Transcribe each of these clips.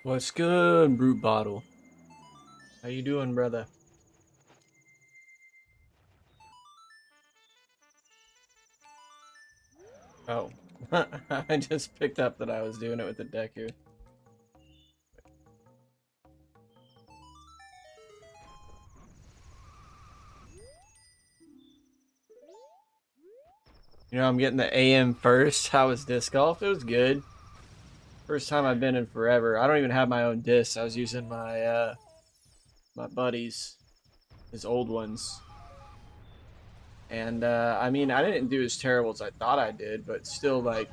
What's good, Brute Bottle? How you doing, brother? Oh, I just picked up that I was doing it with the deck here. You know, I'm getting the AM first. How was disc golf? It was good. First time I've been in forever. I don't even have my own discs. I was using my buddies, his old ones. And I mean, I didn't do as terrible as I thought I did, but still, like,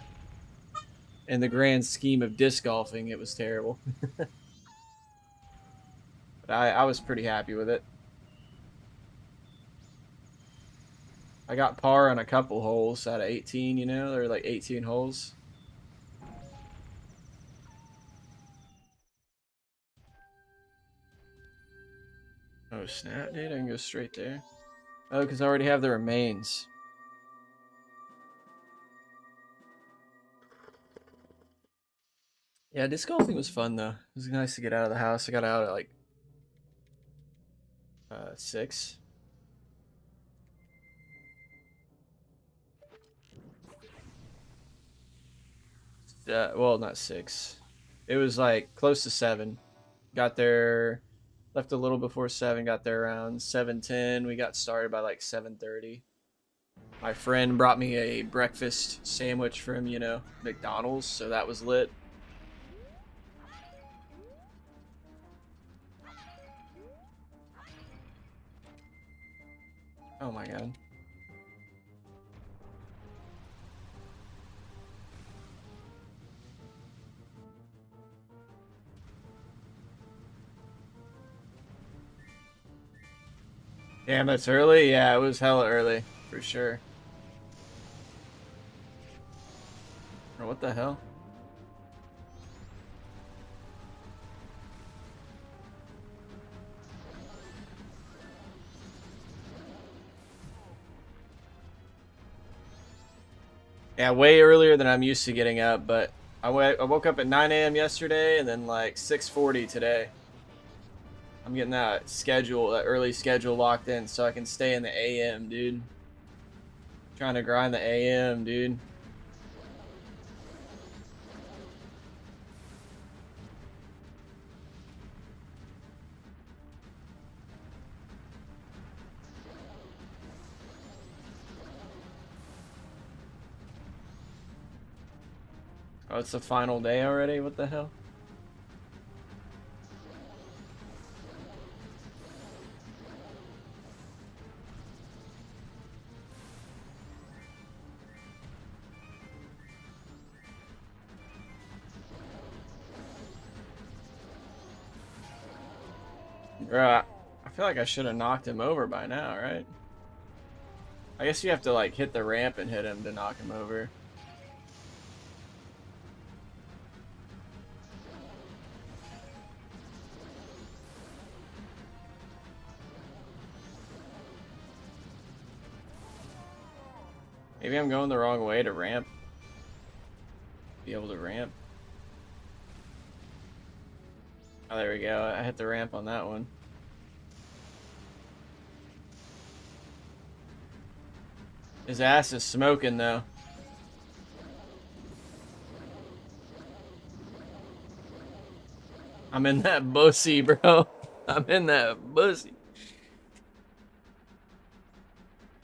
in the grand scheme of disc golfing, it was terrible. But I was pretty happy with it. I got par on a couple holes out of 18, you know? There were like 18 holes. Oh, snap, dude. I can go straight there. Oh, because I already have the remains. Yeah, disc golfing was fun, though. It was nice to get out of the house. I got out at like 6. Well, not 6. It was like close to 7. Got there, left a little before 7. Got there around 7:10. We got started by like 7:30. My friend brought me a breakfast sandwich from, you know, McDonald's, so that was lit. Oh my god. Damn, that's early? Yeah, it was hella early, for sure. Or what the hell? Yeah, way earlier than I'm used to getting up, but I woke up at 9 a.m. yesterday and then like 6:40 today. I'm getting that schedule, that early schedule locked in so I can stay in the AM, dude. Trying to grind the AM, dude. Oh, it's the final day already? What the hell? Bro, I feel like I should have knocked him over by now, right? I guess you have to like hit the ramp and hit him to knock him over. Maybe I'm going the wrong way to ramp. Be able to ramp. Oh, there we go. I hit the ramp on that one. His ass is smoking, though. I'm in that bussy, bro. I'm in that bussy.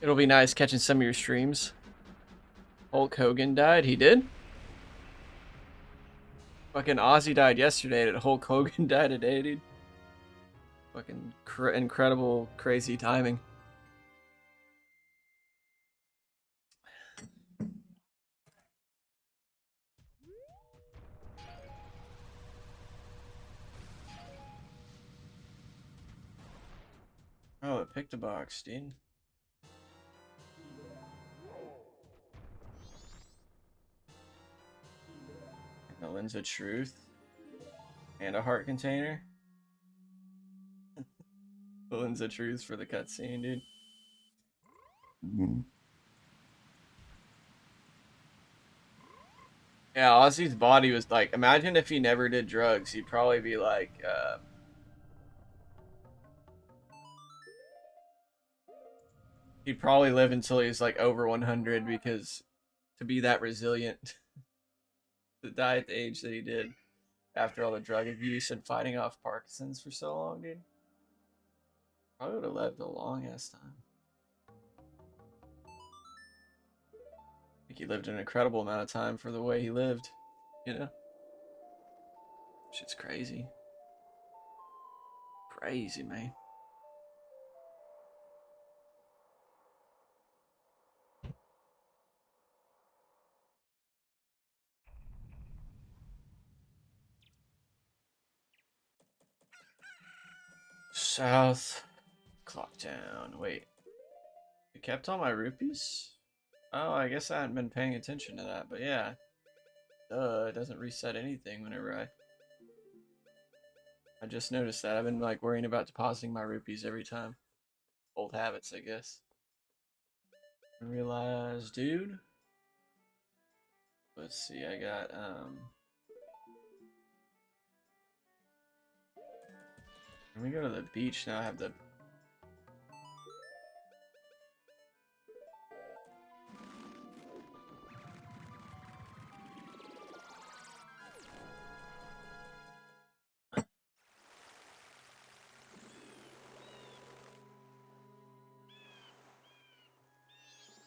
It'll be nice catching some of your streams. Hulk Hogan died. He did? Fucking Ozzy died yesterday, and Hulk Hogan died today, dude. Fucking incredible, crazy timing. Oh, it picked a box, dude. And the lens of truth. And a heart container. The lens of truth for the cutscene, dude. Yeah, Ozzy's body was like, imagine if he never did drugs, he'd probably be like, he'd probably live until he's like over 100 because to be that resilient, to die at the age that he did after all the drug abuse and fighting off Parkinson's for so long, dude. Probably would have lived a long ass time. I think he lived an incredible amount of time for the way he lived, you know? Shit's crazy. Crazy, man. South. Clock down. Wait. You kept all my rupees? Oh, I guess I hadn't been paying attention to that, but yeah. It doesn't reset anything whenever I just noticed that. I've been like worrying about depositing my rupees every time. Old habits, I guess. I realized, dude. Let's see, I got when we go to the beach now, I have the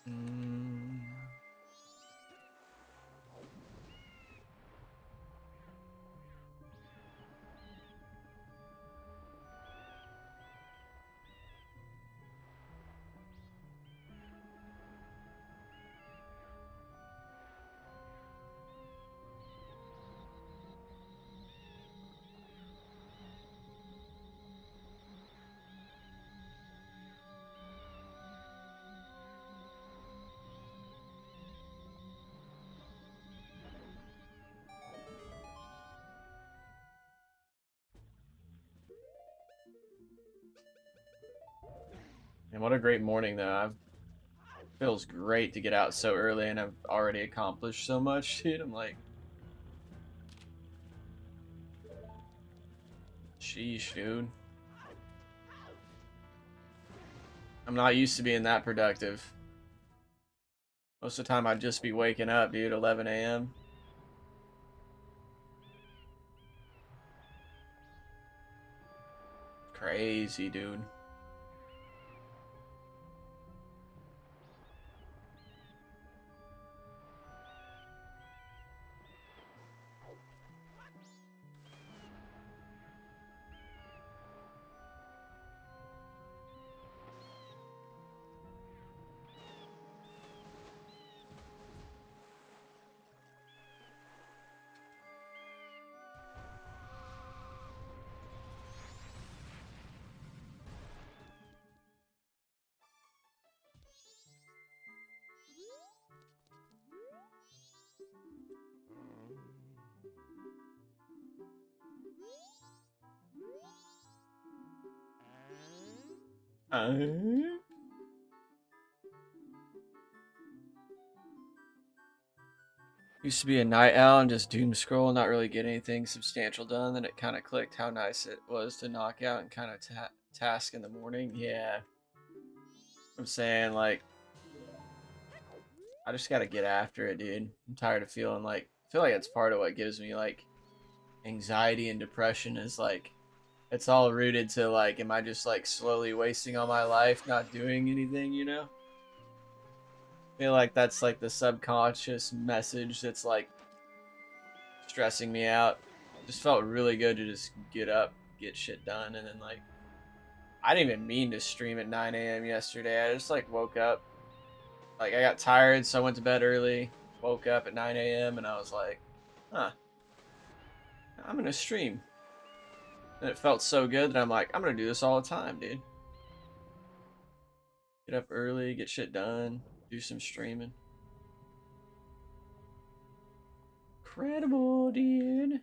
mm, and what a great morning though. I've feels great to get out so early and I've already accomplished so much, dude. I'm like, sheesh, dude. I'm not used to being that productive. Most of the time I'd just be waking up, dude, 11 a.m. Crazy, dude. Uh, Used to be a night owl and just doom scroll, not really get anything substantial done. Then it kind of clicked how nice it was to knock out and kind of task in the morning. Yeah, I'm saying like I just gotta get after it, dude. I'm tired of feeling like I feel like it's part of what gives me like anxiety and depression is like it's all rooted to like am I just like slowly wasting all my life not doing anything, you know? I feel like that's like the subconscious message that's like stressing me out. Just felt really good to just get up, get shit done, and then like I didn't even mean to stream at 9 a.m. yesterday. I just like woke up, like I got tired, so I went to bed early. Woke up at 9 a.m. and I was like, huh, I'm gonna stream. And it felt so good that I'm like, I'm gonna do this all the time, dude. Get up early, get shit done, do some streaming. Incredible, dude.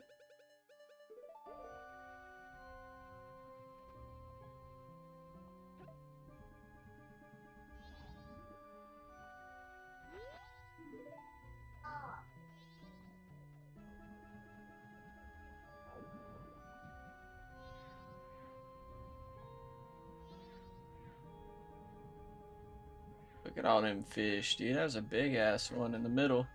Look at all them fish, dude. That was a big ass one in the middle.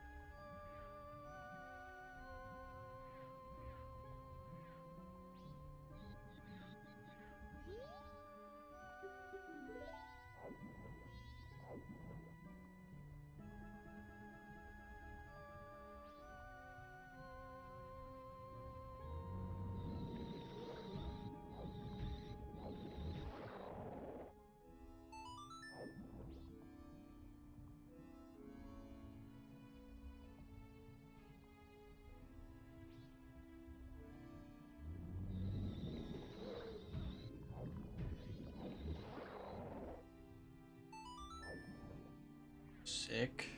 Sick.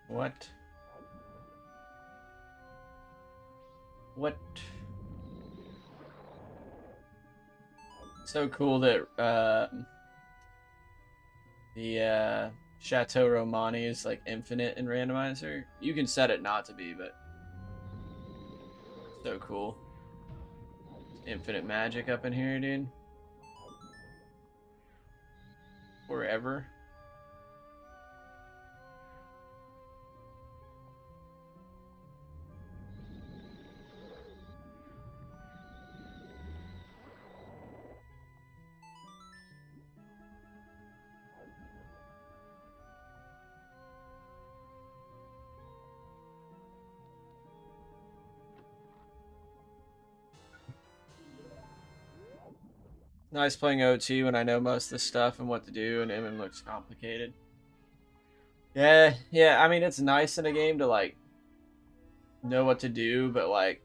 What? What? So cool that the Chateau Romani is like infinite in Randomizer. You can set it not to be, but so cool. Infinite magic up in here, dude. Forever. Nice playing OT when I know most of the stuff and what to do, and MM looks complicated. Yeah, I mean, it's nice in a game to, like, know what to do, but, like,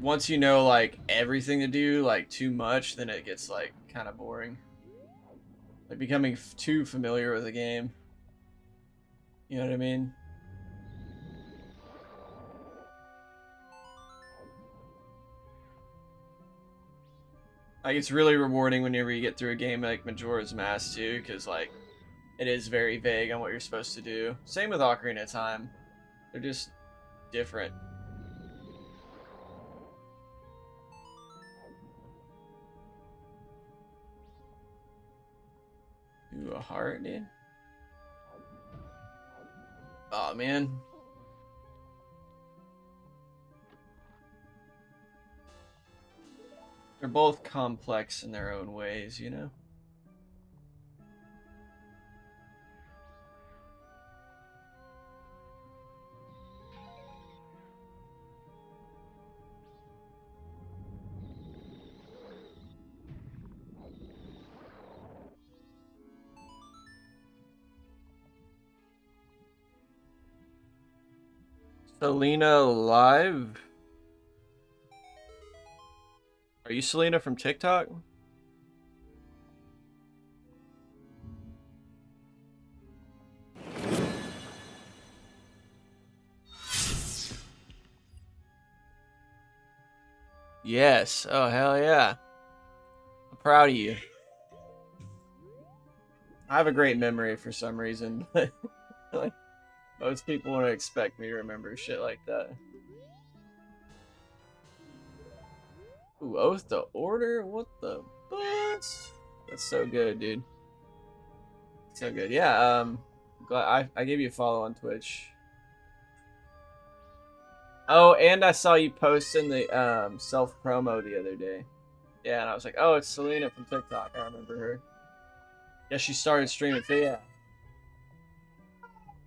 once you know, like, everything to do, like, too much, then it gets, like, kind of boring. Like, becoming too familiar with the game. You know what I mean? Like, it's really rewarding whenever you get through a game like Majora's Mask, too, because, like, it is very vague on what you're supposed to do. Same with Ocarina of Time. They're just different. Ooh, a heart, dude. Oh, man. They're both complex in their own ways, you know? Selena live? Are you Selena from TikTok? Yes. Oh, hell yeah. I'm proud of you. I have a great memory for some reason, but like, most people wouldn't expect me to remember shit like that. Ooh, Oath to Order? What the butts? That's so good, dude. So good. Yeah, glad I gave you a follow on Twitch. Oh, and I saw you post in the self promo the other day. Yeah, and I was like, oh, it's Selena from TikTok. I remember her. Yeah, she started streaming too. Yeah.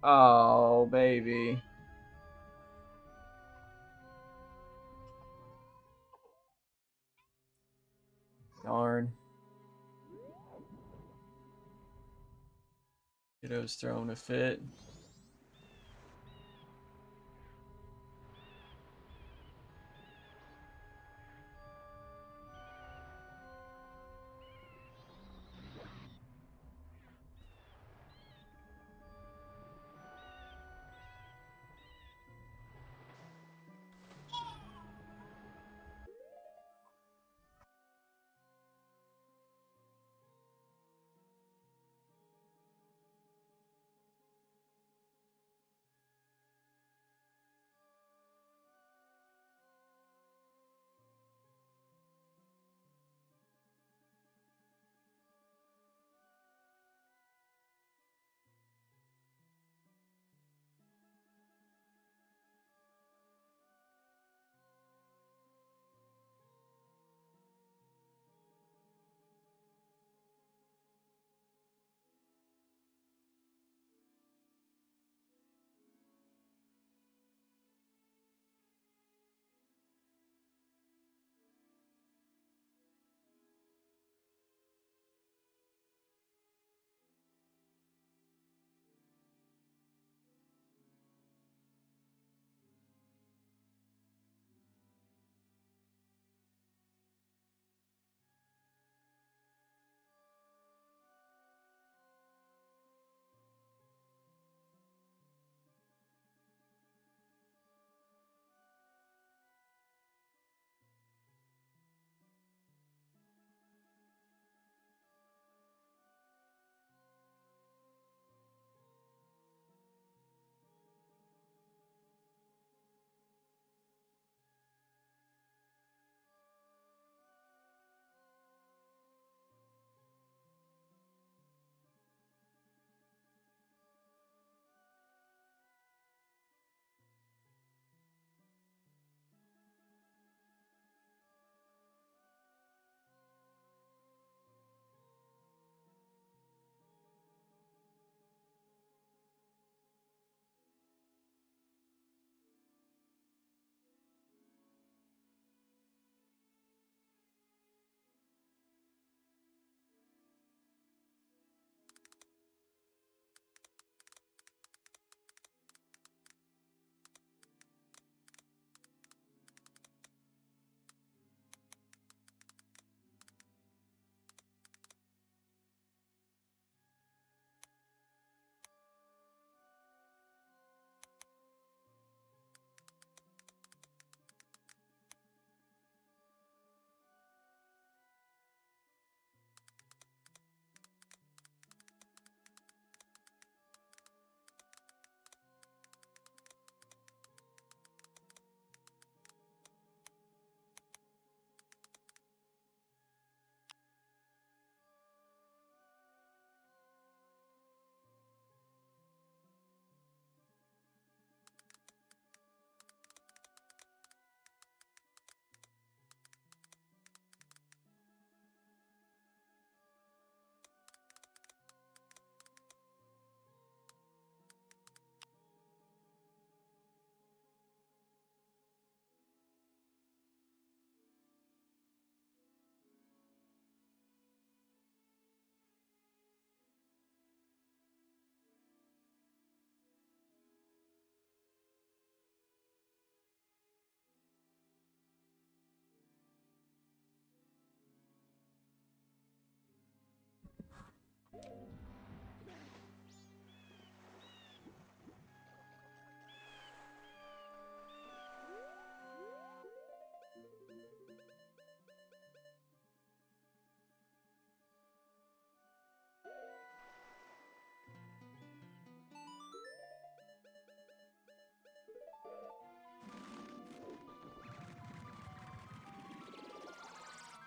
Oh, baby. Darn. Kiddo's throwing a fit.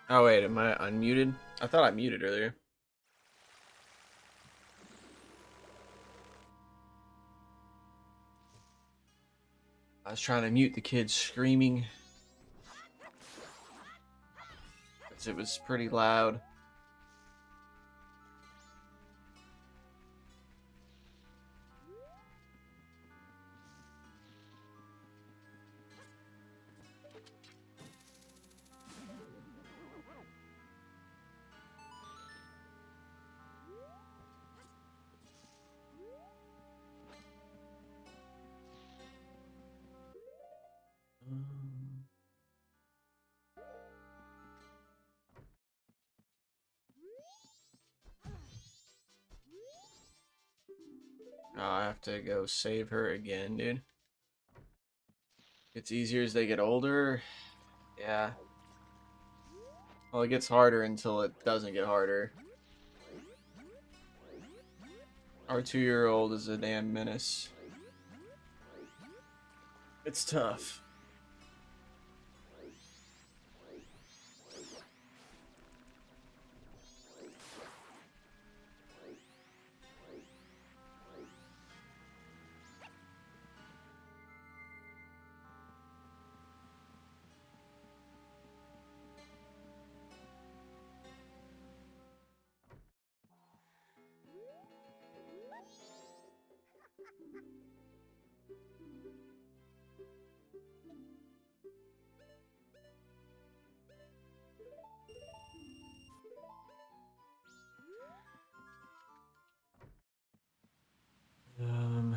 Oh wait, am I unmuted? I thought I muted earlier. I was trying to mute the kids screaming because it was pretty loud. Oh, I have to go save her again, dude. It's easier as they get older. Yeah. Well, it gets harder until it doesn't get harder. Our 2-year-old is a damn menace. It's tough. Um,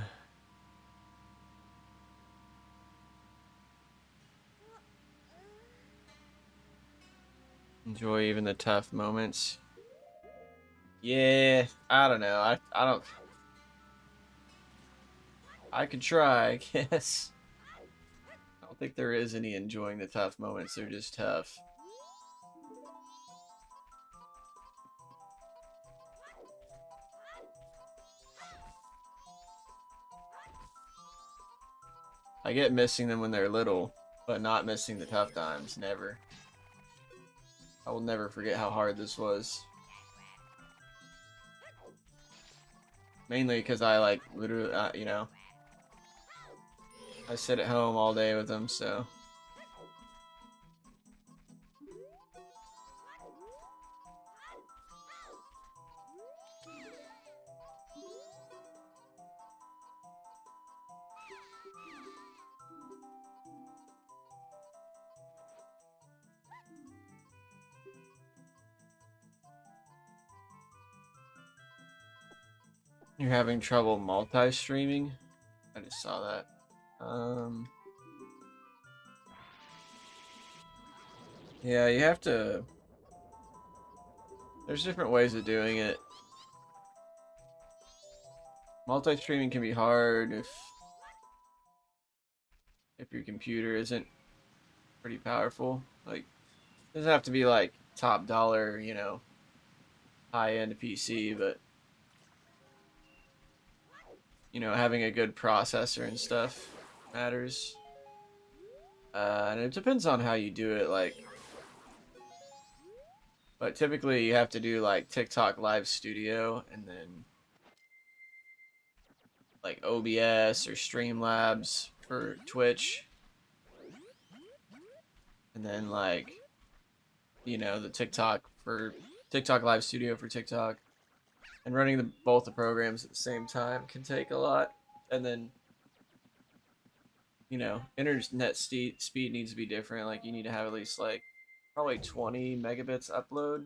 enjoy even the tough moments. Yeah, I don't know. I don't. I could try, I guess. I don't think there is any enjoying the tough moments. They're just tough. I get missing them when they're little, but not missing the tough times. Never. I will never forget how hard this was. Mainly because I like literally, you know, I sit at home all day with them, so. You're having trouble multi-streaming? I just saw that. Yeah, you have to. There's different ways of doing it. Multi-streaming can be hard if your computer isn't pretty powerful. Like, it doesn't have to be like top dollar, you know, high-end PC, but you know, having a good processor and stuff matters. And it depends on how you do it, like, but typically you have to do like TikTok Live Studio and then like OBS or Streamlabs for Twitch. And then like, you know, the TikTok Live Studio for TikTok. And running both the programs at the same time can take a lot. And then, you know, internet speed needs to be different. Like you need to have at least like probably 20 megabits upload.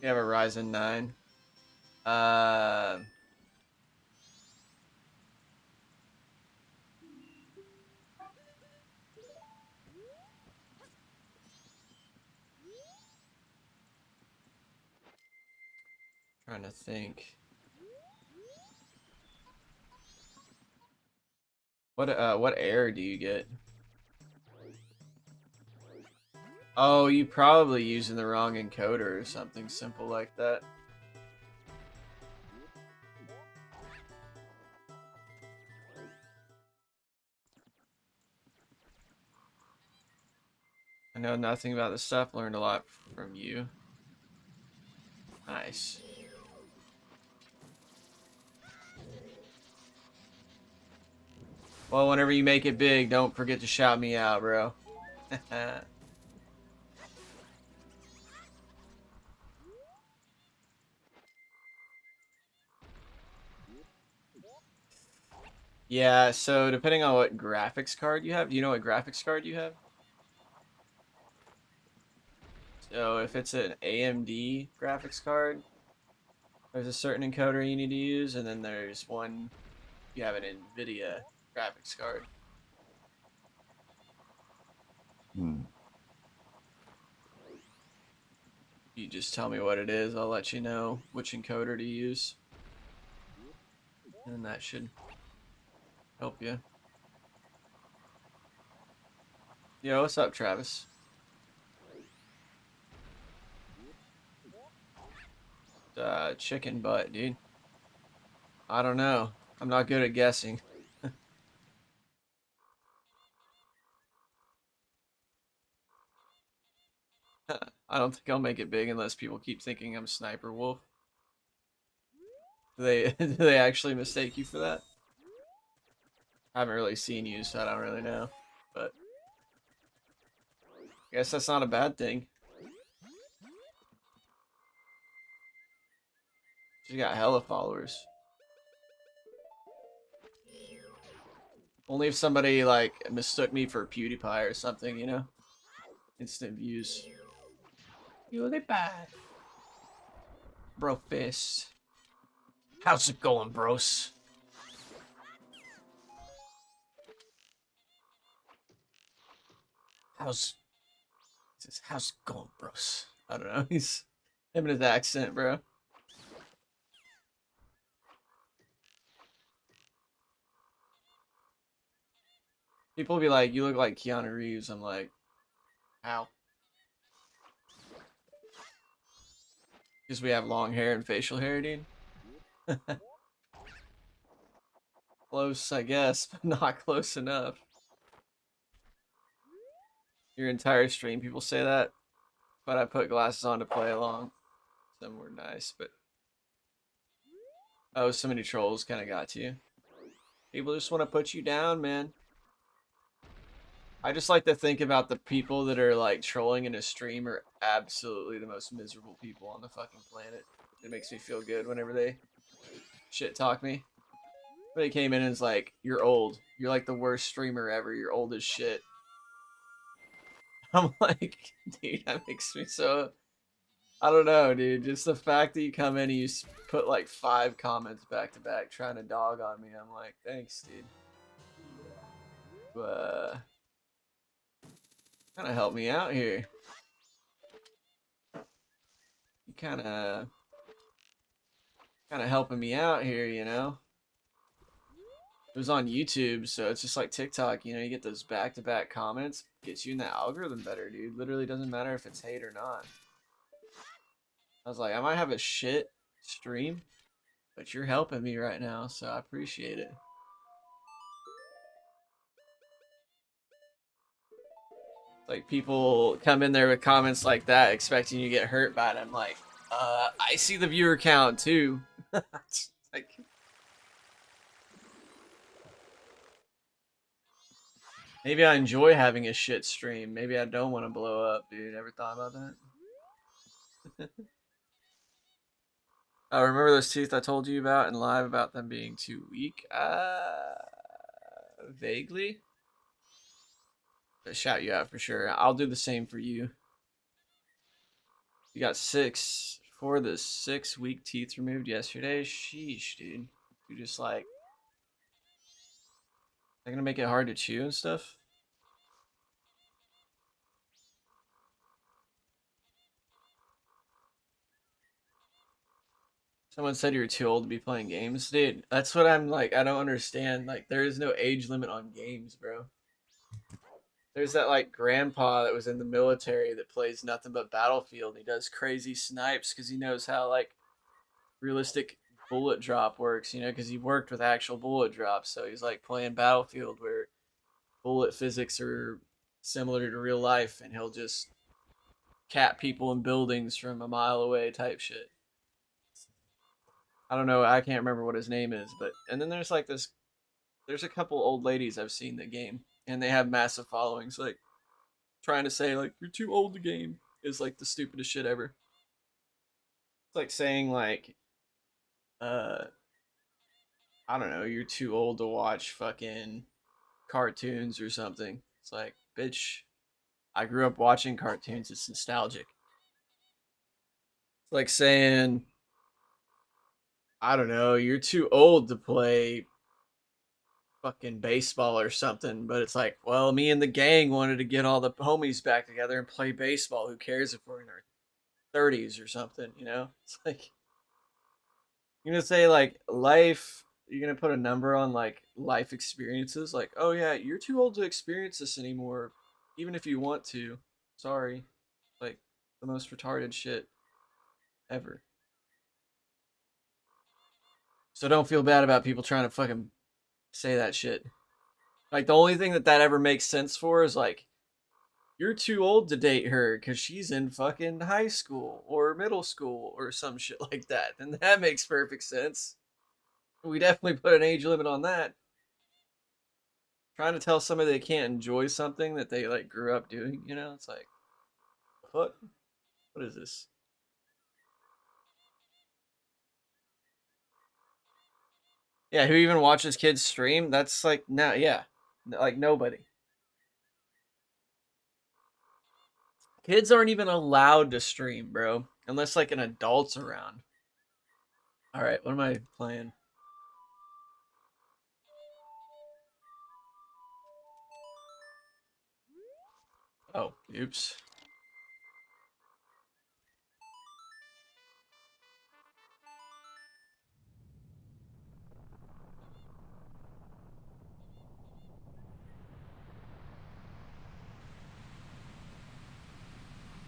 You have a Ryzen 9. Uh, Trying to think. What error do you get? Oh, you probably using the wrong encoder or something simple like that. I know nothing about this stuff. Learned a lot from you. Nice. Well, whenever you make it big, don't forget to shout me out, bro. Yeah, so depending on what graphics card you have, do you know what graphics card you have? So if it's an AMD graphics card, there's a certain encoder you need to use, and then there's one you have an NVIDIA graphics card. You just tell me what it is, I'll let you know which encoder to use. And that should help you. Yo, what's up, Travis? Chicken butt, dude. I don't know. I'm not good at guessing. I don't think I'll make it big unless people keep thinking I'm Sniper Wolf. Do they actually mistake you for that? I haven't really seen you, so I don't really know. But I guess that's not a bad thing. You got hella followers. Only if somebody like mistook me for PewDiePie or something, you know? Instant views. PewDiePie. Bro fist. How's it going, bros? How's how's it going, bros? I don't know. He's him and his accent, bro. People be like, "You look like Keanu Reeves." I'm like, "How?" Because we have long hair and facial hair, dude. Close, I guess, but not close enough. Your entire stream, people say that, but I put glasses on to play along. Some were nice, but oh, so many trolls kind of got to you. People just want to put you down, man. I just like to think about the people that are like trolling in a stream are absolutely the most miserable people on the fucking planet. It makes me feel good whenever they shit talk me. They came in and it's like, "You're old. You're like the worst streamer ever. You're old as shit." I'm like, dude, that makes me so. I don't know, dude. Just the fact that you come in and you put like 5 comments back to back trying to dog on me, I'm like, thanks, dude. Kind of help me out here. You kind of helping me out here, you know. It was on YouTube, so it's just like TikTok. You know, you get those back to back comments, gets you in the algorithm better, dude. Literally doesn't matter if it's hate or not. I was like, I might have a shit stream, but you're helping me right now, so I appreciate it. Like people come in there with comments like that, expecting you to get hurt by it. I'm like, I see the viewer count too. Like, maybe I enjoy having a shit stream. Maybe I don't want to blow up, dude. Ever thought about that? Remember those teeth I told you about in live about them being too weak? Vaguely. But shout you out for sure. I'll do the same for you. You got 6 for the 6 weak teeth removed yesterday. Sheesh, dude. You just like, they're gonna make it hard to chew and stuff. Someone said you're too old to be playing games, dude. That's what I'm like. I don't understand. Like, there is no age limit on games, bro. There's that like grandpa that was in the military that plays nothing but Battlefield. He does crazy snipes because he knows how like realistic bullet drop works, you know, because he worked with actual bullet drops. So he's like playing Battlefield where bullet physics are similar to real life, and he'll just cap people in buildings from a mile away type shit. I don't know. I can't remember what his name is, but and then there's like this. There's a couple old ladies I've seen that game, and they have massive followings. Like trying to say like you're too old to game is like the stupidest shit ever. It's like saying like uh I don't know, you're too old to watch fucking cartoons or something. It's like, bitch, I grew up watching cartoons. It's nostalgic. It's like saying, I don't know, you're too old to play fucking baseball or something. But it's like, well, me and the gang wanted to get all the homies back together and play baseball. Who cares if we're in our 30s or something, you know? It's like, you're gonna say like life. You're gonna put a number on like life experiences. Like, oh yeah, you're too old to experience this anymore, even if you want to. Sorry, like the most retarded shit ever. So don't feel bad about people trying to fucking say that shit. Like the only thing that ever makes sense for is like you're too old to date her because she's in fucking high school or middle school or some shit like that. And that makes perfect sense. We definitely put an age limit on that. Trying to tell somebody they can't enjoy something that they like grew up doing, you know, it's like, what? What is this? Yeah, who even watches kids stream? That's like, no, yeah, like nobody. Kids aren't even allowed to stream, bro, unless like an adult's around. All right, what am I playing? Oh, oops.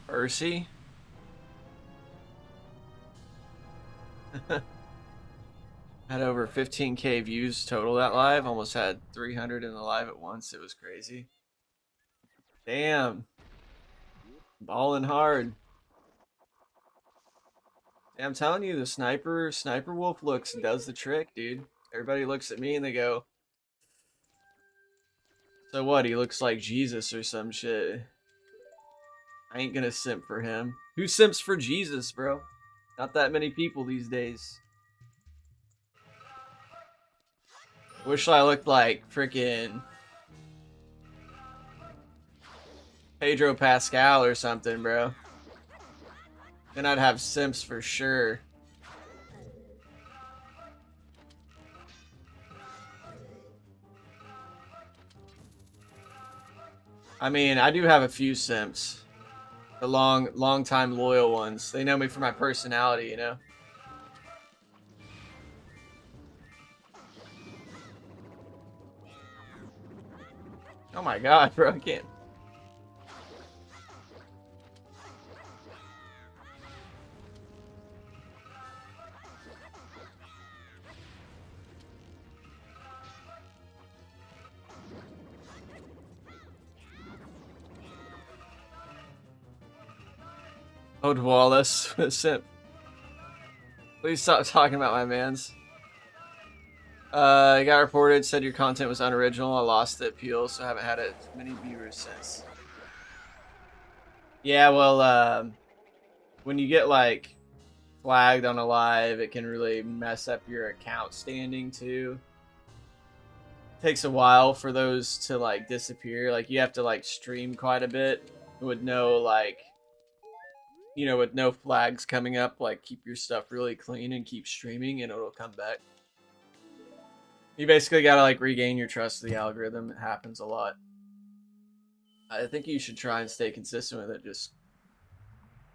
Percy. Had over 15K views total that live. Almost had 300 in the live at once. It was crazy. Damn. Balling hard. I'm telling you, the sniper wolf looks does the trick, dude. Everybody looks at me and they go, "So what? He looks like Jesus or some shit." I ain't gonna simp for him. Who simps for Jesus, bro? Not that many people these days. Wish I looked like freaking Pedro Pascal or something, bro. Then I'd have simps for sure. I mean, I do have a few simps. The long time loyal ones. They know me for my personality, you know? Oh my god, bro, I can't. Ode Wallace, simp. Please stop talking about my mans. I got reported, said your content was unoriginal. I lost the appeal, so I haven't had as many viewers since. Yeah, well, when you get like flagged on a live, it can really mess up your account standing too. It takes a while for those to like disappear. Like you have to like stream quite a bit with no like, you know, with no flags coming up. Like keep your stuff really clean and keep streaming, and it'll come back. You basically gotta like regain your trust of the algorithm. It happens a lot. I think you should try and stay consistent with it. Just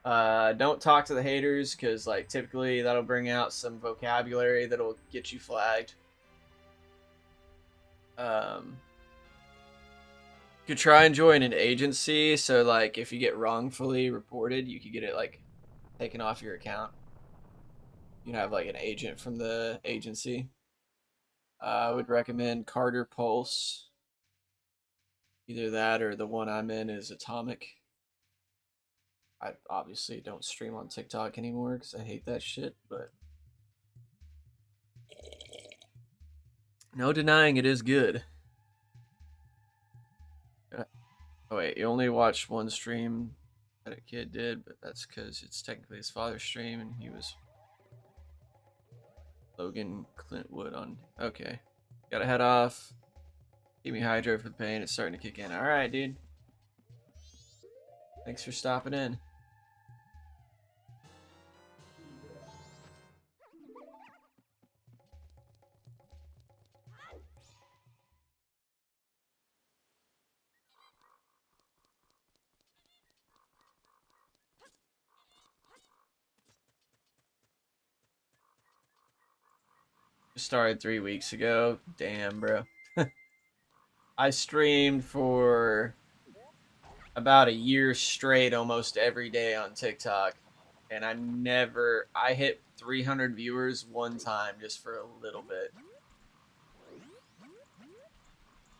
don't talk to the haters because like typically that'll bring out some vocabulary that'll get you flagged. Um, You could try and join an agency, so like if you get wrongfully reported, you could get it like taken off your account. You can have like an agent from the agency. I would recommend Carter Pulse. Either that or the one I'm in is Atomic. I obviously don't stream on TikTok anymore because I hate that shit, but no denying it is good. Oh wait, you only watched one stream that a kid did, but that's because it's technically his father's stream and he was Logan Clintwood on. Okay, gotta head off. Keep me hydrated for the pain. It's starting to kick in. All right, dude. Thanks for stopping in. Started 3 weeks ago. Damn, bro. I streamed for about a year straight almost every day on TikTok. And I hit 300 viewers one time just for a little bit.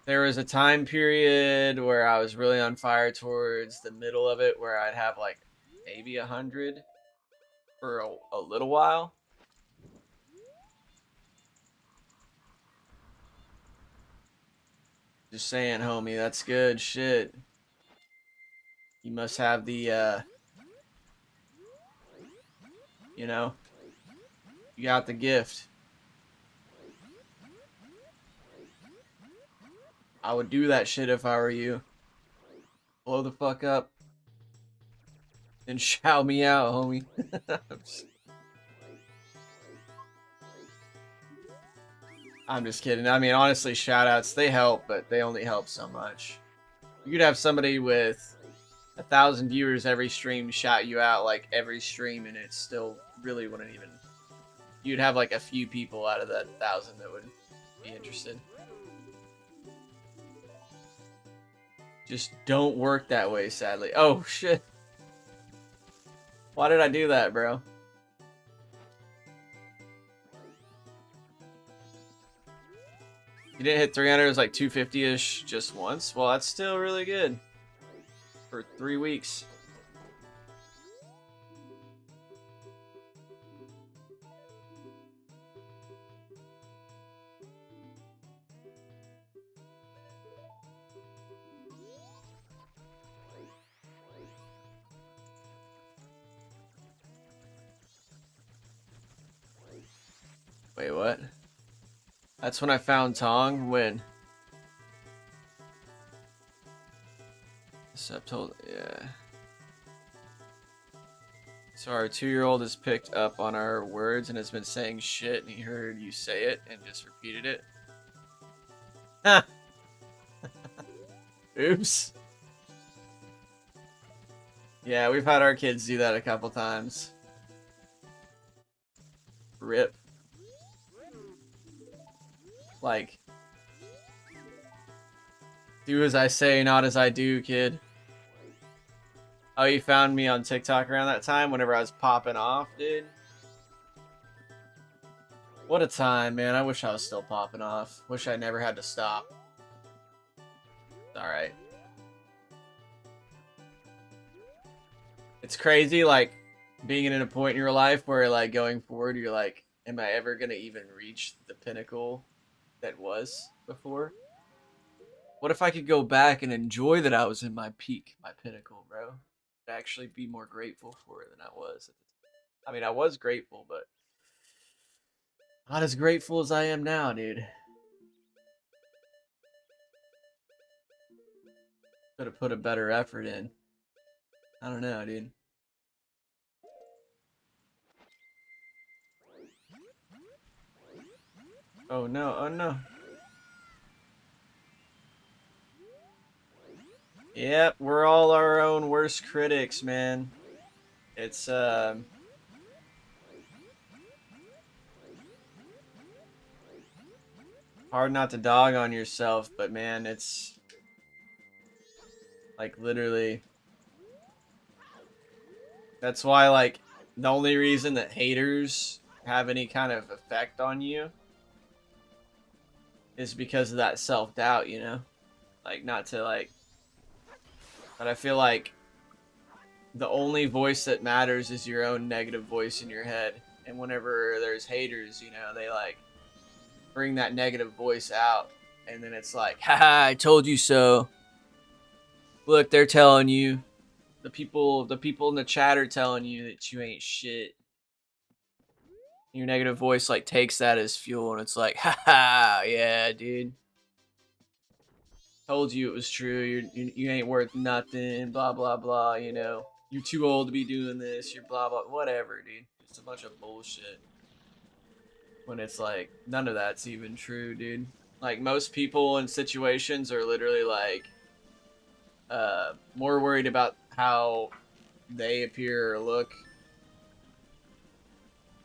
There was a time period where I was really on fire towards the middle of it where I'd have like maybe 100 for a little while. Just saying, homie, that's good shit. You must have the, you know, you got the gift. I would do that shit if I were you. Blow the fuck up. And shout me out, homie. I'm just kidding. I mean, honestly, shout outs, they help, but they only help so much. You could have somebody with 1,000 viewers every stream shout you out like every stream, and it still really wouldn't even. You'd have like a few people out of that 1,000 that would be interested. Just don't work that way, sadly. Oh, shit. Why did I do that, bro? You didn't hit 300, it was like 250-ish just once? Well, that's still really good. For 3 weeks. Wait, what? That's when I found Tong? When? Subtotal, yeah. So our 2-year-old has picked up on our words and has been saying shit, and he heard you say it and just repeated it. Ha! Oops. Yeah, we've had our kids do that a couple times. Rip. Like, do as I say, not as I do, kid. Oh, you found me on TikTok around that time whenever I was popping off, dude? What a time, man. I wish I was still popping off. Wish I never had to stop. Alright. It's crazy, like, being in a point in your life where, like, going forward, you're like, am I ever gonna even reach the pinnacle that was before? What if I could go back and enjoy that I was in my peak, my pinnacle, bro? I'd actually be more grateful for it than I was at the time. I mean, I was grateful, but not as grateful as I am now, dude. Could have put a better effort in. I don't know, dude. Oh no, oh no. Yep, we're all our own worst critics, man. It's hard not to dog on yourself, but man, it's Like, literally. That's why, like, the only reason that haters have any kind of effect on you is because of that self-doubt, you know? Like, not to, like... But I feel like the only voice that matters is your own negative voice in your head. And whenever there's haters, you know, they, like, bring that negative voice out. And then it's like, haha, I told you so. Look, they're telling you. The people in the chat are telling you that you ain't shit. Your negative voice like takes that as fuel, and it's like, haha, yeah, dude. Told you it was true. You ain't worth nothing. Blah blah blah. You know, you're too old to be doing this. You're blah blah. Whatever, dude. It's a bunch of bullshit. When it's like none of that's even true, dude. Like most people in situations are literally like more worried about how they appear or look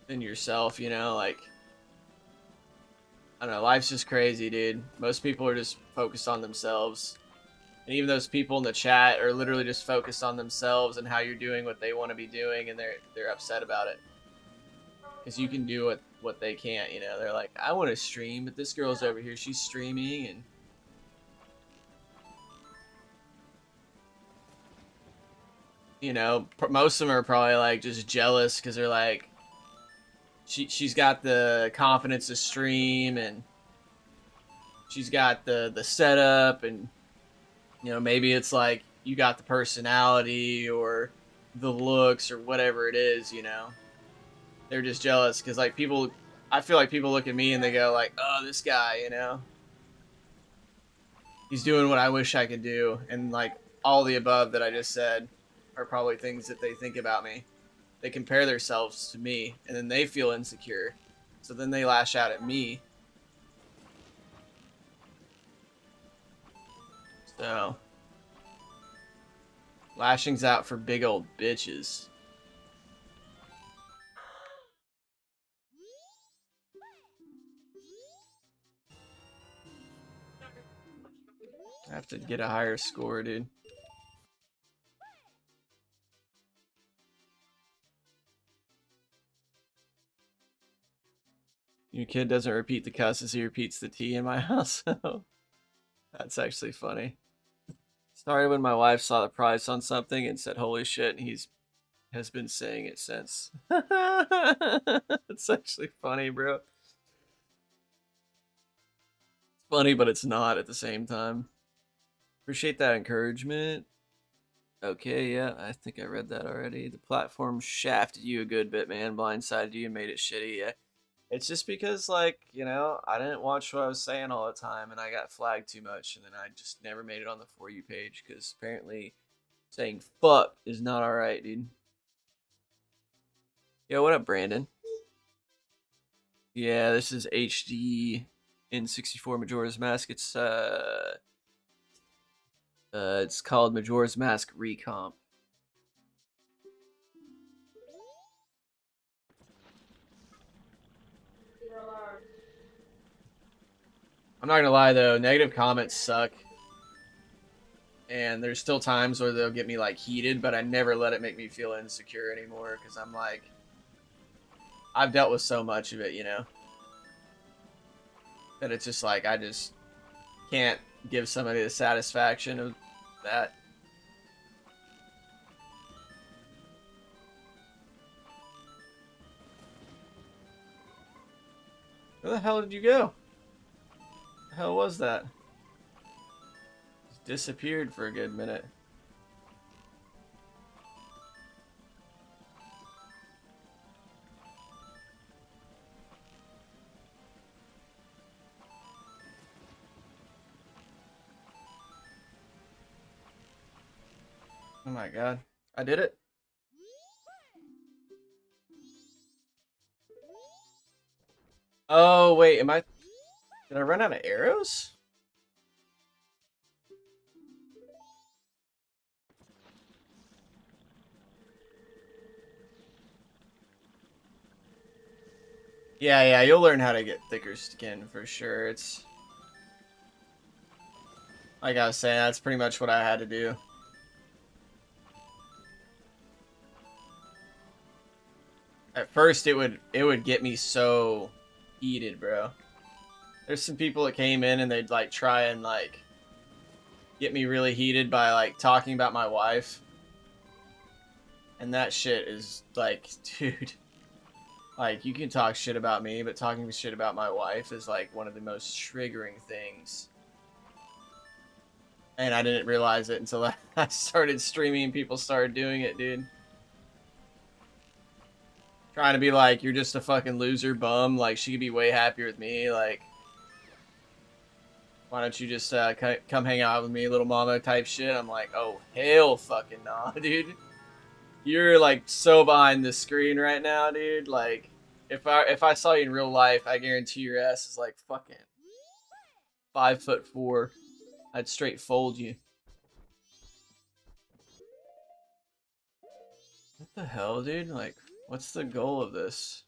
than yourself, you know, like I don't know, life's just crazy, dude. Most people are just focused on themselves. And even those people in the chat are literally just focused on themselves and how you're doing what they want to be doing, and they're upset about it. Because you can do what they can't, you know. They're like, I want to stream, but this girl's over here, she's streaming, and you know, most of them are probably like just jealous because they're like, she's got the confidence to stream, and she's got the setup, and you know, maybe it's like you got the personality or the looks or whatever it is, you know. They're just jealous because like people, I feel like people look at me and they go like, oh, this guy, you know, he's doing what I wish I could do. And like all the above that I just said are probably things that they think about me. They compare themselves to me, and then they feel insecure. So then they lash out at me. So, lashings out for big old bitches. I have to get a higher score, dude. Your kid doesn't repeat the cusses, he repeats the T in my house. That's actually funny. Started when my wife saw the price on something and said, holy shit, and has been saying it since. It's actually funny, bro. It's funny, but it's not at the same time. Appreciate that encouragement. Okay, yeah, I think I read that already. The platform shafted you a good bit, man. Blindsided you and made it shitty. Yeah. It's just because, like, you know, I didn't watch what I was saying all the time, and I got flagged too much, and then I just never made it on the For You page, because apparently saying fuck is not alright, dude. Yo, what up, Brandon? Yeah, this is HD N64 Majora's Mask. It's called Majora's Mask Recomp. I'm not gonna lie though, negative comments suck. And there's still times where they'll get me like heated, but I never let it make me feel insecure anymore, because I'm like, I've dealt with so much of it, you know, that it's just like I just can't give somebody the satisfaction of that. Where the hell did you go? The hell was that? Just disappeared for a good minute. Oh my god. I did it. Oh, wait, did I run out of arrows? Yeah, you'll learn how to get thicker skin for sure. It's, like I was saying, that's pretty much what I had to do. at first it would get me so heated, bro. There's some people that came in and they'd like try and like get me really heated by like talking about my wife. And that shit is like, dude, like you can talk shit about me, but talking shit about my wife is like one of the most triggering things. And I didn't realize it until I started streaming and people started doing it, dude. Trying to be like, you're just a fucking loser bum. Like, she could be way happier with me. Like, why don't you just come hang out with me, little mama type shit? I'm like, oh, hell fucking nah, dude. You're like so behind the screen right now, dude. Like, if I saw you in real life, I guarantee your ass is like fucking 5'4". I'd straight fold you. What the hell, dude? Like, what's the goal of this?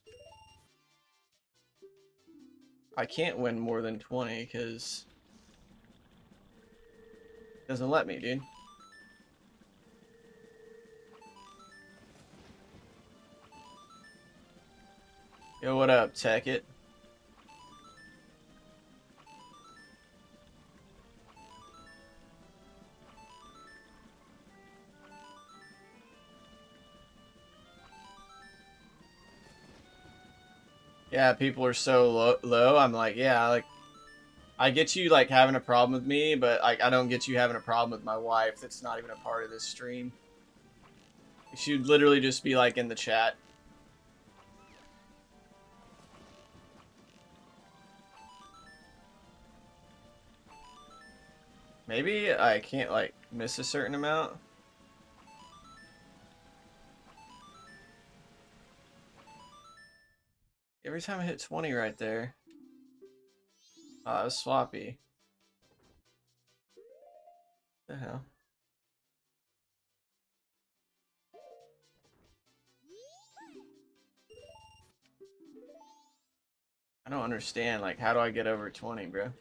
I can't win more than 20 because it doesn't let me, dude. Yo, what up, Tech It? Yeah, people are so low. I'm like, yeah, like, I get you like having a problem with me, but like I don't get you having a problem with my wife. That's not even a part of this stream. She'd literally just be like in the chat. Maybe I can't like miss a certain amount. Every time I hit 20 right there. Oh, it was sloppy. What the hell? I don't understand. Like, how do I get over 20, bro?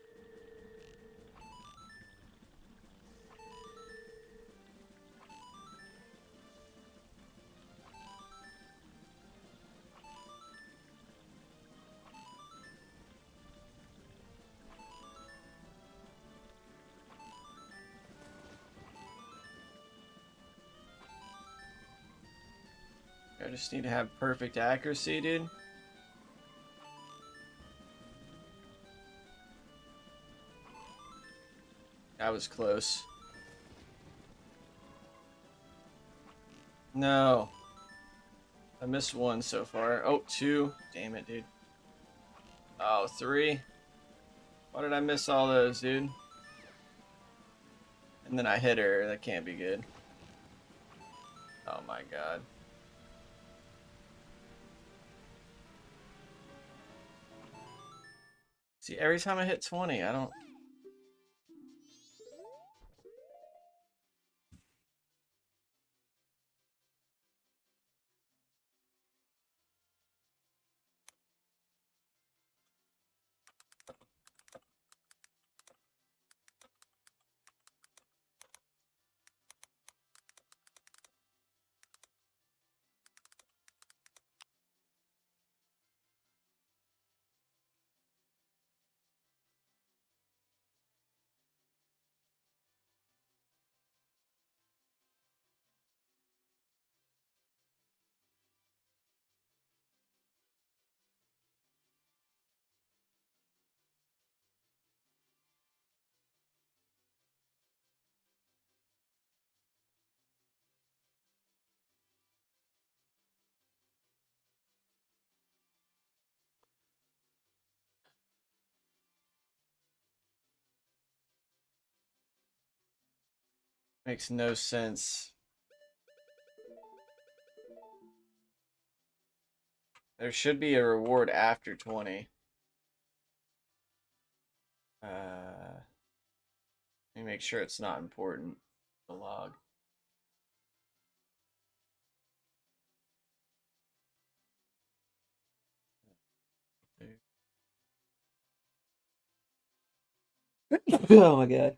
I just need to have perfect accuracy, dude. That was close. No. I missed one so far. Oh, two. Damn it, dude. Oh, three. Why did I miss all those, dude? And then I hit her. That can't be good. Oh my god. See, every time I hit 20, I don't... Makes no sense. There should be a reward after 20. Let me make sure it's not important. The log. Oh my god.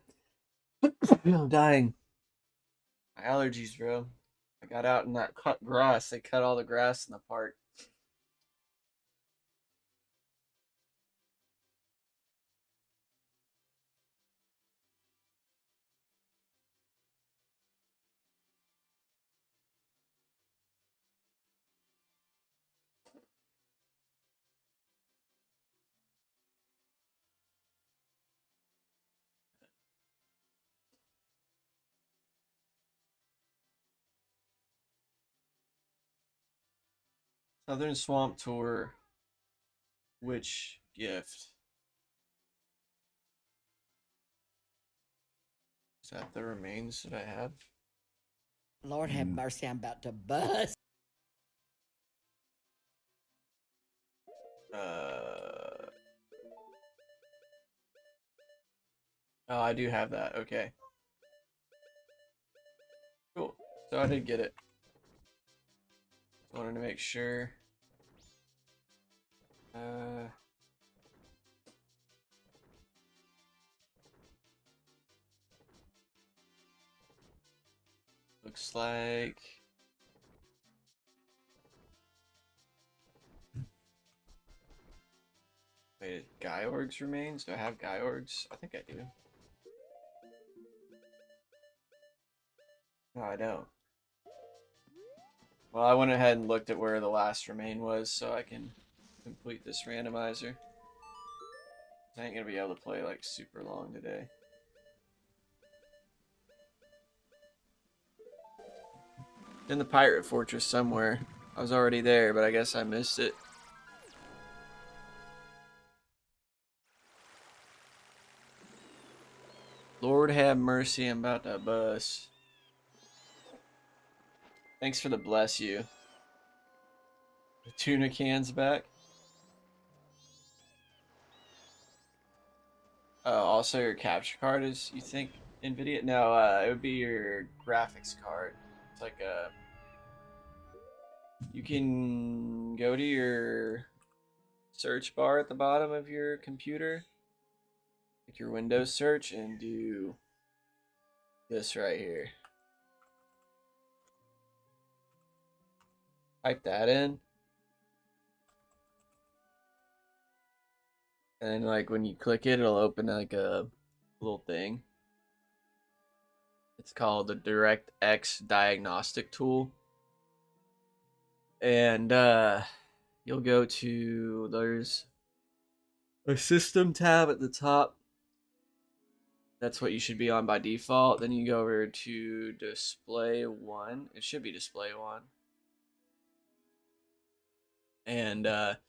I'm dying. My allergies, bro. I got out in that cut grass. They cut all the grass in the park. Southern Swamp Tour. Which gift? Is that the remains that I have? Lord have mercy, I'm about to bust. Oh, I do have that. Okay. Cool. So I did get it. Wanted to make sure. Looks like. Wait, Gyorg's remains? Do I have Gyorg's? I think I do. No, I don't. Well, I went ahead and looked at where the last remain was so I can complete this randomizer. I ain't gonna be able to play like super long today. In the pirate fortress somewhere. I was already there, but I guess I missed it. Lord have mercy, I'm about to bust. Thanks for the bless you. The tuna can's back. Also your capture card is, you think, NVIDIA? No, it would be your graphics card. It's like a... You can go to your search bar at the bottom of your computer, like your Windows search, and do this right here. Type that in. And then, like, when you click it, it'll open like a little thing. It's called the DirectX Diagnostic Tool. And you'll go to, there's a system tab at the top. That's what you should be on by default. Then you go over to display one. It should be display one. And at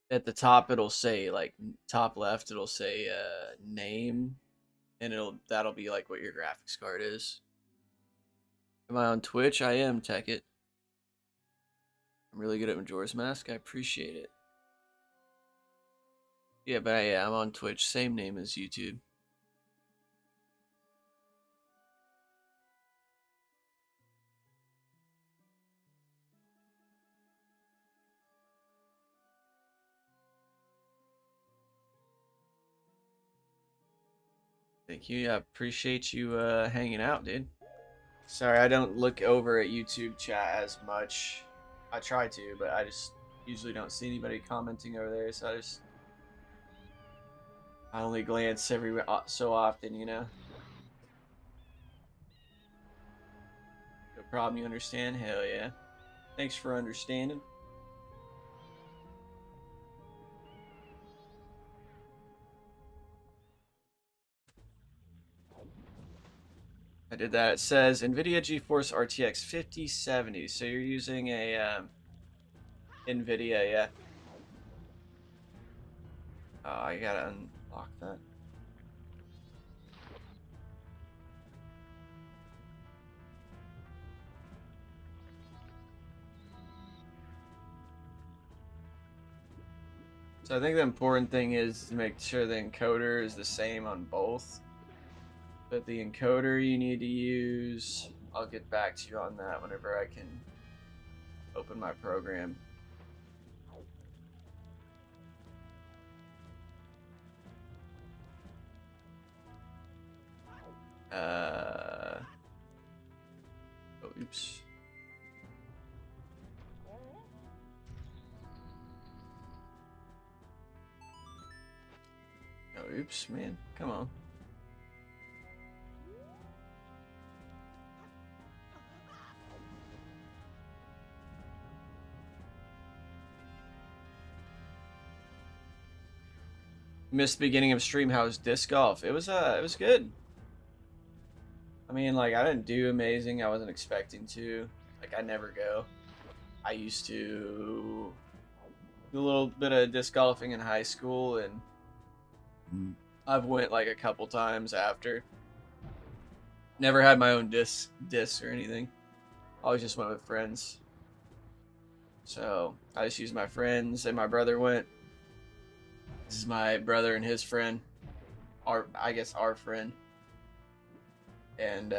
the top it'll say, like, top left, it'll say name, and that'll be like what your graphics card is. Am I on Twitch? I am, Tekkit. I'm really good at Majora's Mask. I appreciate it. Yeah, but yeah, I'm on Twitch. Same name as YouTube. Thank you. I appreciate you hanging out, dude. Sorry, I don't look over at YouTube chat as much. I try to, but I just usually don't see anybody commenting over there, so I only glance every so often, you know. No problem, you understand? Hell yeah. Thanks for understanding. I did that. It says NVIDIA GeForce RTX 5070. So you're using a NVIDIA, yeah. Oh, I gotta unlock that. So I think the important thing is to make sure the encoder is the same on both. But the encoder you need to use, I'll get back to you on that whenever I can open my program. Oh, oops. Oh, oops, man. Come on. Missed the beginning of stream. How was disc golf? It was good. I mean, like, I didn't do amazing. I wasn't expecting to. Like, I never go. I used to do a little bit of disc golfing in high school, and I've went like a couple times after. Never had my own disc or anything. Always just went with friends. So I just used my friends, and my brother went. This is my brother and his friend, I guess our friend, and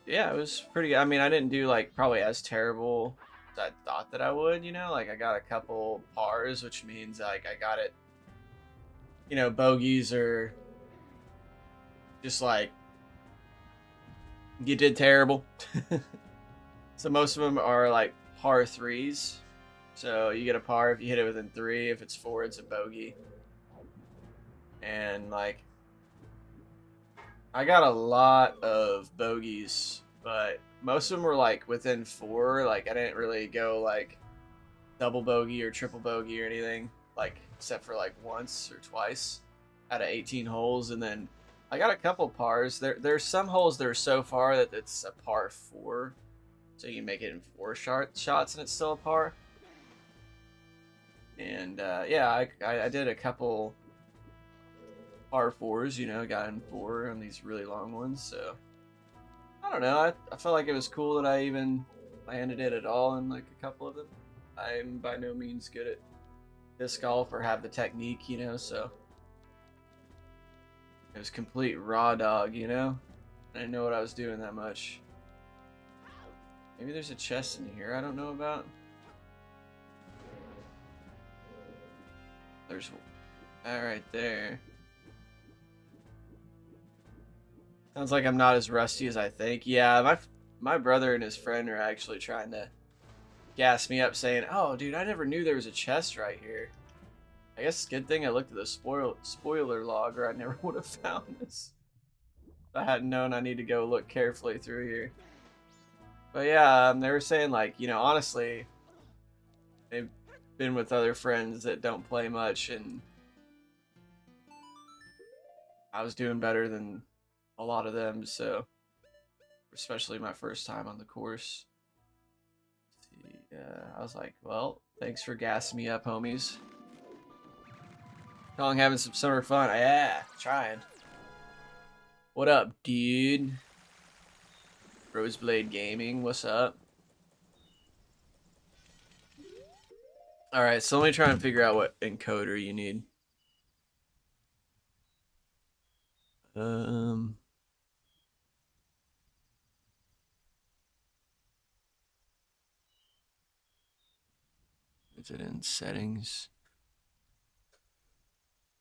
yeah, it was pretty. I mean, I didn't do like probably as terrible as I thought that I would. You know, like I got a couple pars, which means like I got it. You know, bogeys are just like you did terrible. So most of them are like par threes. So you get a par if you hit it within three. If it's four, it's a bogey. And like I got a lot of bogeys, but most of them were like within four. Like I didn't really go like double bogey or triple bogey or anything, like except for like once or twice out of 18 holes. And then I got a couple pars. There's some holes that are so far that it's a par four, so you can make it in four shots and it's still a par. And yeah, I did a couple par fours, you know, got in four on these really long ones. So I don't know. I felt like it was cool that I even landed it at all in like a couple of them. I'm by no means good at disc golf or have the technique, you know, so it was complete raw dog, you know. I didn't know what I was doing that much. Maybe there's a chest in here I don't know about. There's that right there. Sounds like I'm not as rusty as I think. Yeah, my brother and his friend are actually trying to gas me up, saying, "Oh, dude, I never knew there was a chest right here." I guess good thing I looked at the spoiler log, or I never would have found this. If I hadn't known, I need to go look carefully through here. But yeah, they were saying like, you know, honestly, they've been with other friends that don't play much, and I was doing better than a lot of them. So, especially my first time on the course. I was like, well, thanks for gassing me up, homies. Calling having some summer fun. Yeah, trying. What up, dude? Roseblade Gaming, what's up? Alright, so let me try and figure out what encoder you need. Is it in settings?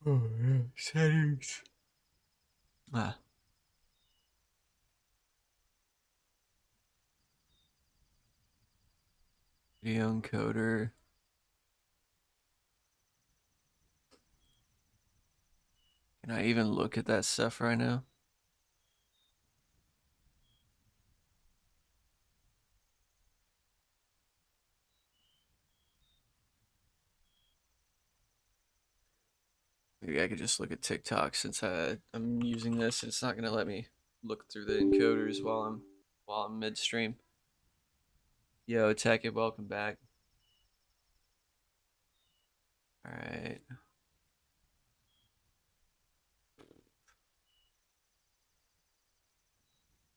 Oh yeah, settings. Ah. Video encoder. Can I even look at that stuff right now? Maybe I could just look at TikTok since I'm using this. It's not gonna let me look through the encoders while I'm midstream. Yo, Tech, welcome back. All right.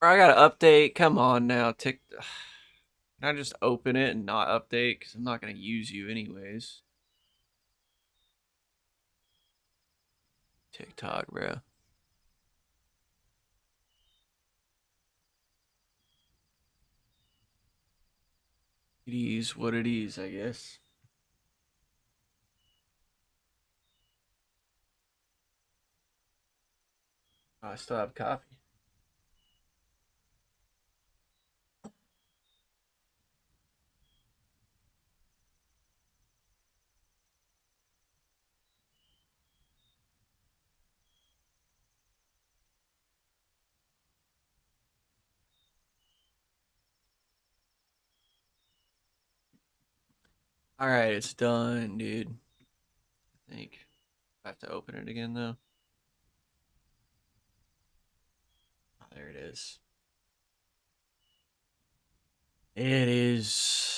I gotta update. Come on now, Can I just open it and not update? Because I'm not gonna use you anyways. TikTok, bro. It is what it is, I guess. Oh, I still have coffee. All right, it's done, dude. I think I have to open it again though. is. It is